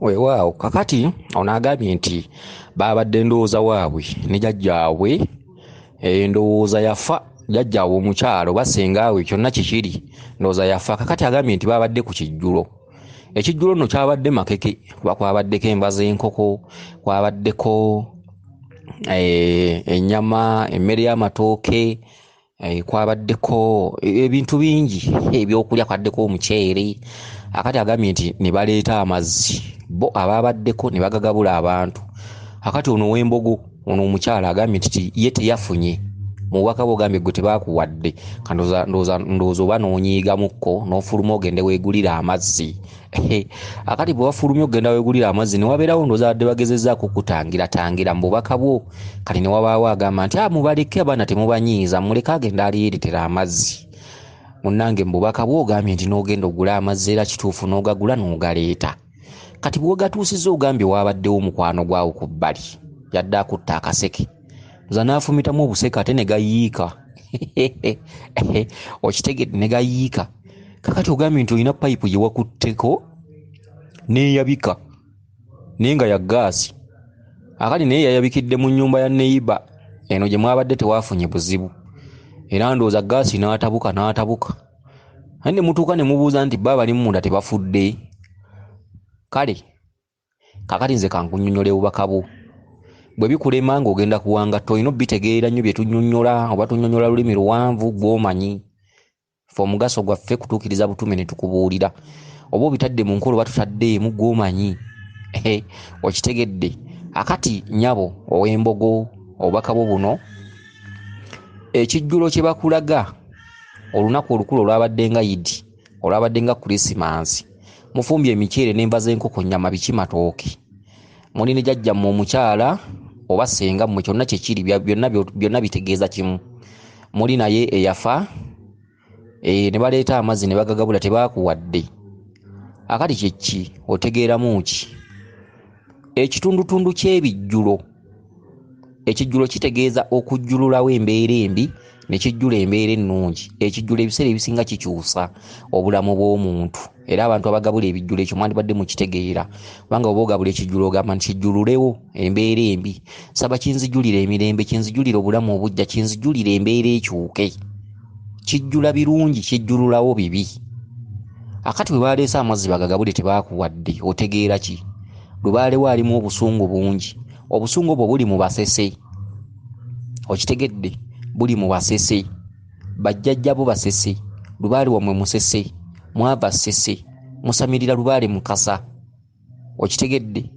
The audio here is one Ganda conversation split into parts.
Weewaawo kakati ono agambye nti baabadde ndowooza waabwe ne jjajjaabwe ndowooza yafa jjajjaabwe omukyalo basengaawe kyonna kikiri ndowooza yafa. Kakati agambye nti baabadde ku kijjulo. Ekijjulo nno kyabadde makeke kuba kwabaddeko enva z'enkoko, kwabaddeko ennyama, emmere y'amatooke, kwabaddeko ebintu bingi ebyokulya, kwaddeko omuceere. Akati agambye nti ne baleeta amazzi bo abaabaddeko ne bagagabula abantu. Akati ono ow'embogo ono omukyala agambye nti ye teyafunye mu bubaka bw'ogambye gwe tebaakuwadde, ndowooza oba n'onyiigamukko n'ofuluma ogende weegulira amazzi. Akati bwe wafulumya ogenda weegulira amazzi ne wabeerawo ndowooza badde bagezezzaako kutangira mu bubaka bwo, kati ne wabaawo agamba nti mubaleke abaana temubanyiiza, muleke agenda aliyeretera amazzi. Munnange mu bubaka bwo ogambye nti n'ogenda ogula amazzi era kituufu n'ogagula n'ogaleeta. Kati bw'ogatuusizza ogambye waabaddewo mukwano gwawo ku bbali yadde akutta akaseke nza n'afumitamu obuseke ate ne gayiika. Okitegedde ne gayiika. Kakati ogambye nti olina payipu gye wakutteko n'eyabika naye nga ya gaasi. Akati naye yayabikidde mu nnyumba ya neyiba eno gye mwabadde tewaafunye buzibu, era ndowooza gaasi n'atabuka. Ate ne mutuuka ne mubuuza nti bba balimu munda tebafudde. Kale kakati nze kankunnyonnyole bubaka bwo. Bwe bikulema ng'ogenda kuwangatta olina obitegeera nnyo bye tunnyonnyola, oba tunnyonnyola lulimi luwanvu gw'omanyi. Ffe omugaso gwaffe kutuukiriza butume ne tukubuulira. Oba obitadde mu nkola oba tutaddeemu gw'omanyi. Okitegedde. Akati nnyabo ow'embogo obubaka bwo buno, ekijjulo kye bakulaga olunaku olukulu olwabadde nga Idi, olwabadde nga Krisimansi, mufumbye emiceere n'enva z'enkoko, nnyama, biki, matooke. Muli ne jjajjammwe omukyala oba senga mmwe, kyonna kye kiri byonna bitegeeza kimu. Muli naye eyafa, ne baleeta amazzi ne bagagabula tebaakuwadde. Akati kye ki otegeeramu ki? Ekitundutundu ky'ebijjulo. Ekijjulo kitegeeza okujjululawo embeera embi ne kijjula embeera ennungi. Ekijjulo ebiseera ebisinga kikyusa obulamu bw'omuntu, era abantu abagabula ebijjulo ekyo mwandibadde mukitegeera. Kubanga oba ogabula ekijjulo ogamba nti kijjululewo embeera embi, saba kinzijulire emirembe, kinzijulire obulamu obujja, kinzijulire embeera ekyuke. Kijjula birungi, kijjululawo bibi. Akati bwe baleese amazzi bagagabule tebaakuwadde, otegeera ki? Lubaale waalimu obusungu bungi. Obusungu obwo buli mu basese. Okitegedde? Buli mu basese. Bajjajjabo basese, lubaale wamwe musese, mwava ssese, musamirira lubaale mukasa. Okitegedde?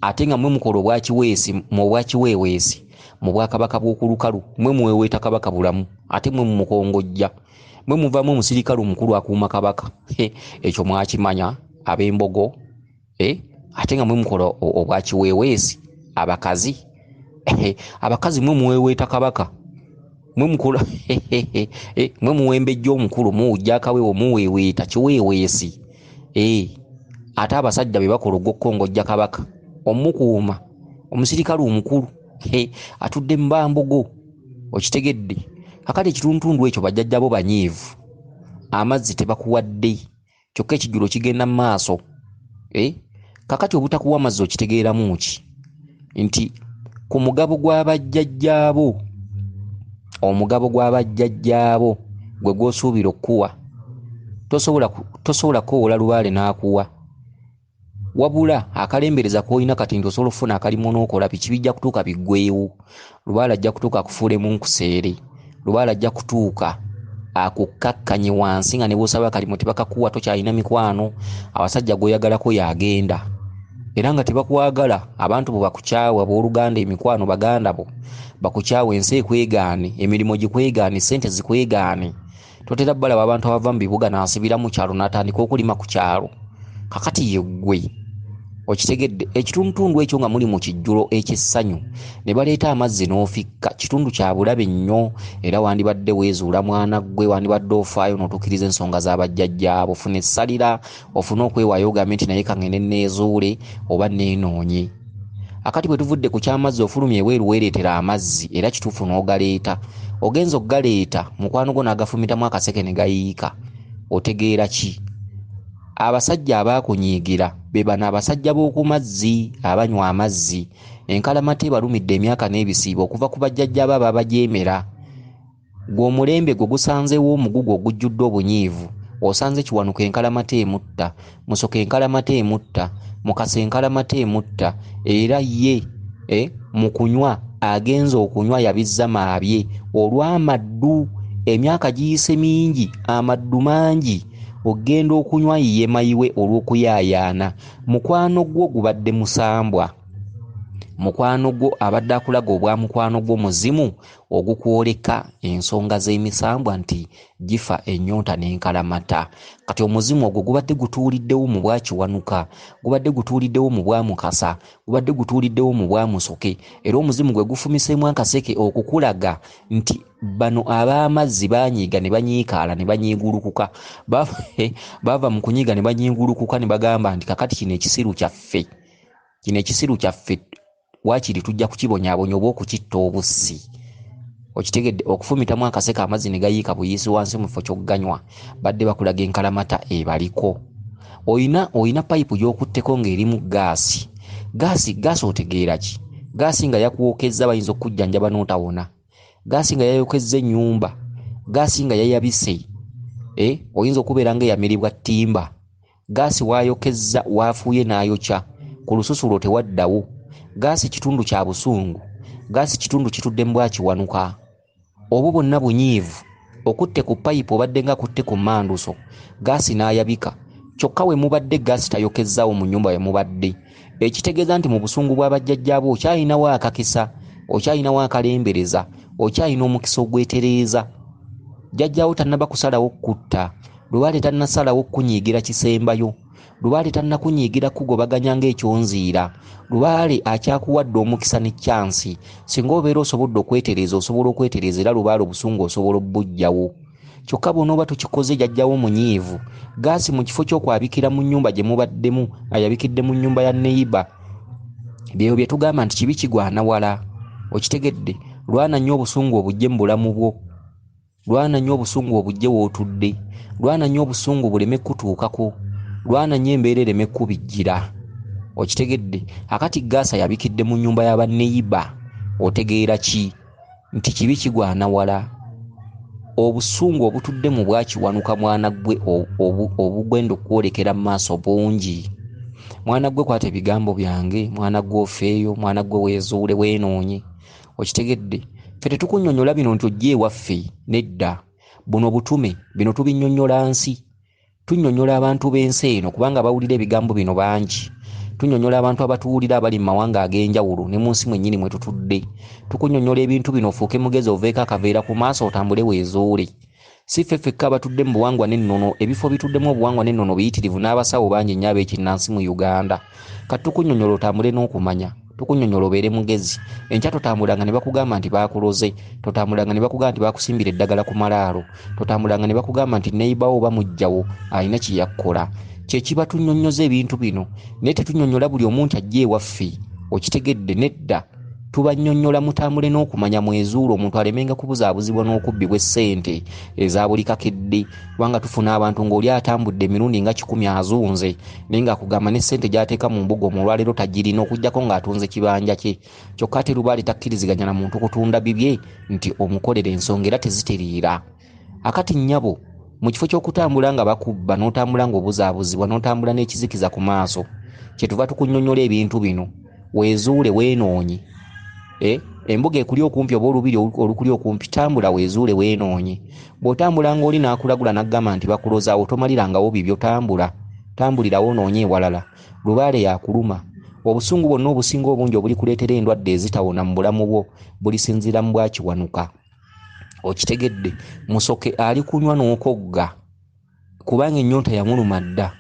Ate nga mwe mukola obwakiweesi mu obwakiweeweesi mu bwakabaka bw'okulukalu, mwe muweweeta kabaka bulamu, ate mwe mumukongojja, mwe muvaamu omusirikale omukulu akuuma kabaka. Ekyo mwakimanya ab'embogo. Ate nga mwe mukola obwakiweeweesi abakazi. Abakazi mwe muweweeta kabaka, mwe mukola mwe muwembejja omukulu, muwujja akaweewo, muweweeta kiweeweesi. Ate abasajja be bakola ogw'okukongojja kabaka, omukuuma omusirikale omukulu atudde mu bambogo. Okitegedde? Kakati ekitundutundu ekyo bajjajjabo banyiivu, amazzi tebakuwadde, kyokka ekijjulo kigenda mu maaso. Kakati obutakuwa amazzi okitegeeramu ki? Nti ku mugabo gw'abajjajjaabo, omugabo gw'abajjajjaabo gwe gw'osuubira okuwa, tosobola kwowola lubaale n'akuwa. Wabula akalembereza k'olina kati nti osobola okufuna akalimu n'okola biki bijja kutuuka biggweewo. Lubaale ajja kutuuka akufuulemu nkuseere. Lubaale ajja kutuuka akukakkanye wansi nga ne bw'osaba akalimu tebakakuwa, tokyalina mikwano. Abasajja gw'oyagalako y'agenda. Era nga tebakwagala, abantu bo bakukyawa, abooluganda, emikwano baganda bo bakukyawa, ensi ekwegaane, emirimu gikwegaane, ssente zikwegaane. Totera balaba abantu abava mu bibuga n'asibira mu kyalo n'atandika okulima ku kyalo. Kakati ye ggwe. Okitegedde? Ekitundutundu ekyo nga muli mu kijjulo eky'essanyu ne baleeta amazzi n'ofikka, kitundu kya bulabe nnyo, era wandibadde weezuula mwana ggwe, wandibadde ofaayo n'otuukiriza ensonga z'abajjajjaabo, ofune essalira, ofune okwewaayo ogambe nti naye kangende neezuule oba neenoonye. Akati bwe tuvudde ku ky'amazzi ofulumye eweeru weereetera amazzi, era kituufu n'ogaleeta. Ogenza okugaleeta mukwano gwo n'agafumitamu akaseke ne gayiika. Otegeera ki? abasajja abaakunyiigira be bano abasajja b'oku mazzi abanywa amazzi. Enkalamata ebalumidde emyaka n'ebisiibo okuva ku bajjajja baba abajeemera. Gw'omulembe gwe gusanzeewo omugugu ogujjudde obunyiivu, osanze Kiwanuka enkalamata emutta, Musoke enkalamata emutta, Mukasa enkalamata emutta, era ye mu kunywa agenza okunywa yabizza maabye olw'amaddu. Emyaka giyise mingi, amaddu mangi, ogenda okunywa yiye mayiwe olw'okuyaayaana. Mukwano gwo gubadde musambwa, mukwano gwo abadde akulaga obwa mukwano gwo muzimu ogukwoleka ensonga z'emisambwa nti gifa ennyonta n'enkalamata. Kati omuzimu ogwo gubadde gutuuliddewo mu bwa Kiwanuka, gubadde gutuuliddewo mu bwa Mukasa, gubadde gutuuliddewo mu bwa Musoke, era omuzimu gwe gufumiseemu akaseke okukulaga nti bano ab'amazzi banyiiga ne banyiikaala ne banyiigulukuka. Bava mu kunyiiga ne banyiigulukuka ne bagamba nti kakati kino ekisiru kyaffe, kino ekisiru kyaffe waakiri tujja kukibonyaabonya oba okukitta obussi. Okitegedde, okufumitamu akaseke amazzi ne gayiika buyiisi wansi mu kifo ky'okuganywa, badde bakulaga enkalamata ebaliko. Oyina payipu gy'okutteko ng'erimu gaasi. Gaasi otegeera ki? Gaasi nga yakuwokezza bayinza okujjanjaba n'otawona. Gaasi nga yayokezza ennyumba, gaasi nga yayabise, oyinza okubeera ng'eyamiribwa ttimba. Gaasi waayokezza, waafuuye n'ayokya, ku lususu lwo tewaddawo. Gaasi kitundu kya busungu, gaasi kitundu kitudde mu bwa Kiwanuka. Obwo bwonna bunyiivu, okutte ku payipu obadde nga kutte ku mmanduso, gaasi n'ayabika. Kyokka we mubadde gaasi tayokezzaawo mu nnyumba we mubadde. Ekitegeeza nti mu busungu bw'abajjajjaabo okyayinawo akakisa, okyayinawo akalembereza, okyayina omukisa ogwetereeza. Jjajjaawo tannaba kusalawo kutta, Lubaale tannasalawo kunyiigira kisembayo, Lubaale tannakunyiigira kugobaganya ng'ekyonziira. Lubaale akyakuwadde omukisa ne kyansi. Singa obeera osobodde okwetereeza, osobola okwetereeza, era Lubaale obusungu osobola obbujjawo. Kyokka bw'onooba tukikoze jjajjawo munyiivu, gaasi mu kifo ky'okwabikira mu nnyumba gye mubaddemu, ayabikidde mu nnyumba ya neyiba. Byeyo bye tugamba nti kibi kigwana wala. Okitegedde? Lwana nnyo obusungu obujje mu bulamu bwo, lwana nnyo obusungu obujje wootudde, lwana nnyo obusungu buleme kutuukako, lwana nnyo embeera ereme kubijjira. Okitegedde? Akati gaasa yabikidde mu nnyumba y'abanneyiba, otegeera ki? Nti kibi kigwana wala. Obusungu obutudde mu bwa Kiwanuka mwana gwe obugwenda okwolekera mu maaso bungi. Mwana gwe kwata ebigambo byange, mwana gwe ofeeyo, mwana gwe weezuule weenoonye. Okitegedde? Ffe tetukunnyonnyola bino nti ojje ewaffe, nedda. Buno butume, bino tubinnyonnyola nsi. Tunnyonnyola abantu b'ensi eno kubanga bawulira ebigambo bino bangi. Tunnyonnyola abantu abatuwulira abali mu mawanga ag'enjawulo ne mu nsi mwennyini mwe tutudde. Tukunnyonnyola ebintu bino ofuuke mugezi oveeko akaveera ku maaso otambule weezuule. Si ffe ffekka abatudde mu buwangwa n'ennono, ebifo bituddemu obuwangwa n'ennono biyitirivu n'abasawo bangi nnyo ab'ekinnansi mu Uganda. Kati tukunnyonnyola otambule n'okumanya, tukunnyonnyola obeere mugezi. Enkya totambulanga ne bakugamba nti baakuloze, totambulanga ne bakugamba nti baakusimbira eddagala ku malaalo, totambulanga ne bakugamba nti neyibawo oba mujjawo alina kye yakkola. Kye kiba tunnyonnyoza ebintu bino, naye tetunnyonnyola buli omuntu ajje ewaffe. Okitegedde? Nedda. Tubannyonnyola mutambule n'okumanya mwezuule, omuntu alemenga kubuzaabuzibwa n'okubbibwa essente eza buli kakedde, kubanga tufuna abantu ng'oli atambudde emirundi nga 10 azunze, naye ng'akugamba n'essente gy'ateeka mu mbuga omulwaleero tagirina okuggyako ng'atunze kibanja kye. Kyokka ate Lubaale takkiriziganya na muntu kutunda bibye nti omukolera ensonga era tezitereera. Akati nnyabo mu kifo ky'okutambula nga bakubba n'otambula ng'obuzaabuzibwa n'otambula n'ekizikiza ku maaso, kyetuva tukunnyonnyola ebintu bino. Weezuule weenoonye. Embuga ekuli okumpi oba olubiri olukuli okumpi, tambula weezuule weenoonye. Bw'otambula ng'oli n'akulagula n'aggamba nti bakulozaawo, tomalirangawo bibyo, tambulira woonoonye ewalala. Lubaale yakuluma. Obusungu bwonna obusinga obungi obulikuleetera endwadde ezitawona mu bulamu bwo bulisinziira mu bwa Kiwanuka. Okitegedde? Musoke ali kunywa n'okogga kubanga ennyonta yamuluma dda.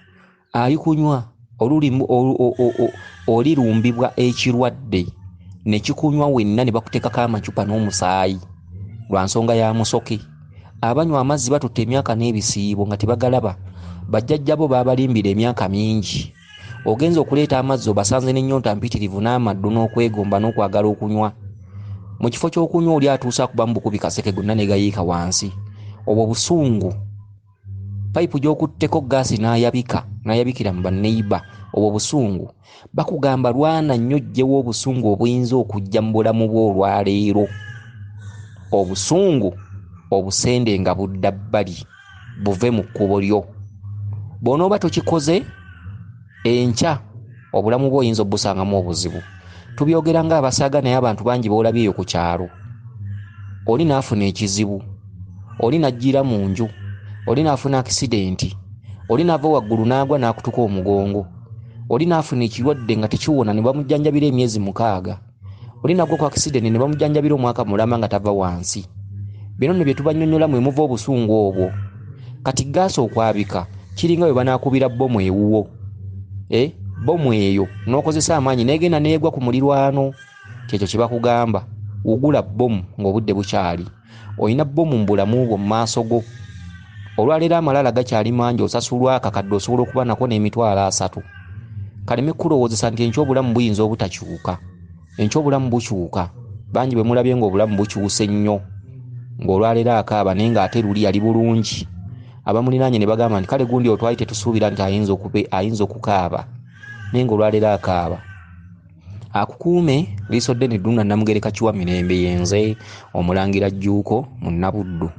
Ali kunywa olirumbibwa ekirwadde ne kikunywa wenna ne bakuteekako amacupa n'omusaayi lwa nsonga ya Musoke. Abanywa amazzi batutte emyaka n'ebisiibo nga tebagalaba. Bajjajjabo baabalimbira emyaka mingi. Ogenza okuleeta amazzi obasanze n'ennyonta mpitirivu n'amaddu n'okwegomba n'okwagala okunywa. Mu kifo ky'okunywa oli atuusa kuba mu bukubi kaseke gonna ne gayiika wansi. Obwo busungu. pipe gy'okutteko gaasi n'ayabikira mu baneiba obwo busungu. Bakugamba lwana nnyo ggyewo obusungu obuyinza okujja mu bulamu bwo olwaleero. Obusungu obusende nga budda bbali buve mu kkubo lyo. Bw'onooba tokikoze enkya obulamu bwo oyinza obusangamu obuzibu. Tubyogera ng'abasaaga naye abantu bangi boolabyeyo ku kyalo. Oli naafuna ekizibu, oli najjira mu nju, oli naafuna akisidenti, oli naava waggulu n'agwa n'akutuka omugongo, oli naafuna ekirwadde nga tekiwona ne bamujjanjabira emyezi 6, oli nagwa ku akisidenti ne bamujjanjabira omwaka mulama nga tava wansi. Bino ne bye tubannyonnyola mwe muva obusungu obwo. Kati gaasi okwabika kiringa bwe banaakubira bbomu ewuwo. Bbomu eyo n'okozesa amaanyi n'egenda n'egwa ku mulirwano. Kyekyo kye bakugamba, wugula bbomu ng'obudde bukyali. Olina bbomu mu bulamu bwo mu maaso go. Olwaleero amalala gakyali mangi, osasulwa akakadde osobola okuba nako n'Emitwalo 3. Kaleme kulowoozesa nti enkya obulamu buyinza obutakyuka. Enkya obulamu bukyuka. Bangi bwe mulabye ng'obulamu bukyuse nnyo, ng'olwaleero akaaba naye ng'ate luli yali bulungi. Abamulinaanye ne bagamba nti kale gundi otwali tetusuubira nti ayinza okukaaba, naye ng'olwaleero akaaba. Akukuume liiso ddene Ddunda Namugereka Kiwa Mirembe, yenze Omulangira Jjuuko Munnabuddu.